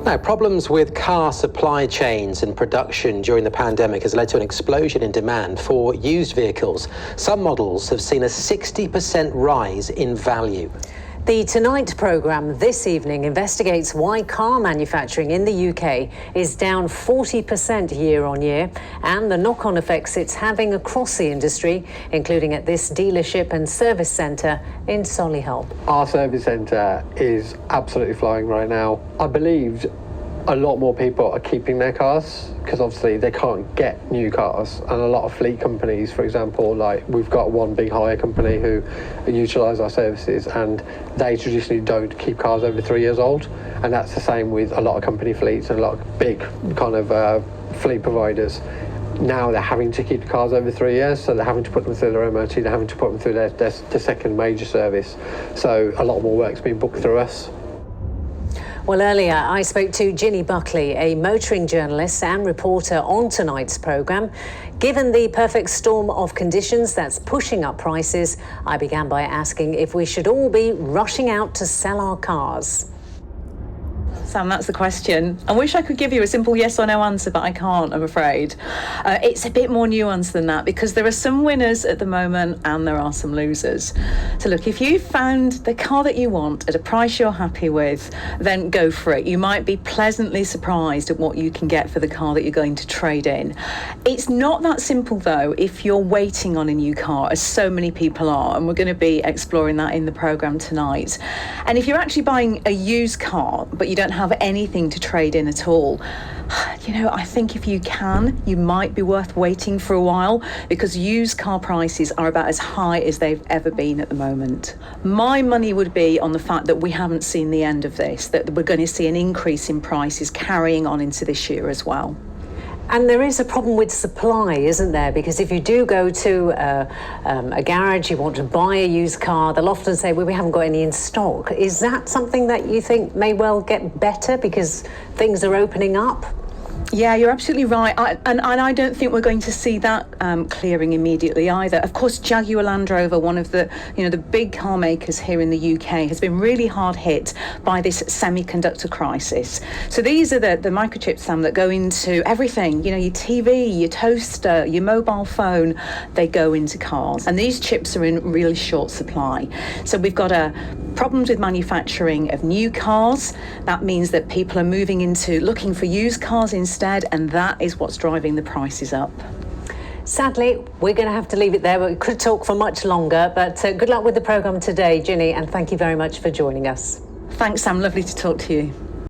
Now, problems with car supply chains and production during the pandemic has led to an explosion in demand for used vehicles. Some models have seen a 60% rise in value. The Tonight programme this evening investigates why car manufacturing in the UK is down 40% year on year and the knock-on effects it's having across the industry, including at this dealership and service centre in Solihull. Our service centre is absolutely flying right now. I believed a lot more people are keeping their cars because obviously they can't get new cars, and a lot of fleet companies, for example, like we've got one big hire company who utilise our services, and they traditionally don't keep cars over 3 years old, and that's the same with a lot of company fleets and a lot of big kind of fleet providers. Now they're having to keep the cars over 3 years, so they're having to put them through their MOT, they're having to put them through their second major service, so a lot more work's being booked through us. Well, earlier I spoke to Ginny Buckley, a motoring journalist and reporter on tonight's programme. Given the perfect storm of conditions that's pushing up prices, I began by asking if we should all be rushing out to sell our cars. Sam, that's the question. I wish I could give you a simple yes or no answer, but I can't, I'm afraid. It's a bit more nuanced than that because there are some winners at the moment and there are some losers. So look, if you found the car that you want at a price you're happy with, then go for it. You might be pleasantly surprised at what you can get for the car that you're going to trade in. It's not that simple though if you're waiting on a new car, as so many people are, and we're going to be exploring that in the programme tonight. And if you're actually buying a used car, but you don't have anything to trade in at all, you know, I think if you can, you might be worth waiting for a while because used car prices are about as high as they've ever been at the moment. My money would be on the fact that we haven't seen the end of this, that we're going to see an increase in prices carrying on into this year as well. And there is a problem with supply, isn't there? Because if you do go to a garage, you want to buy a used car, they'll often say, well, we haven't got any in stock. Is that something that you think may well get better because things are opening up? Yeah, you're absolutely right. And I don't think we're going to see that clearing immediately either. Of course, Jaguar Land Rover, one of the big car makers here in the UK, has been really hard hit by this semiconductor crisis. So these are the microchips, Sam, that go into everything. You know, your TV, your toaster, your mobile phone, they go into cars. And these chips are in really short supply. So we've got problems with manufacturing of new cars. That means that people are moving into looking for used cars instead, and that is what's driving the prices up. Sadly, we're going to have to leave it there. We could talk for much longer, but good luck with the programme today, Ginny, and thank you very much for joining us. Thanks, Sam. Lovely to talk to you.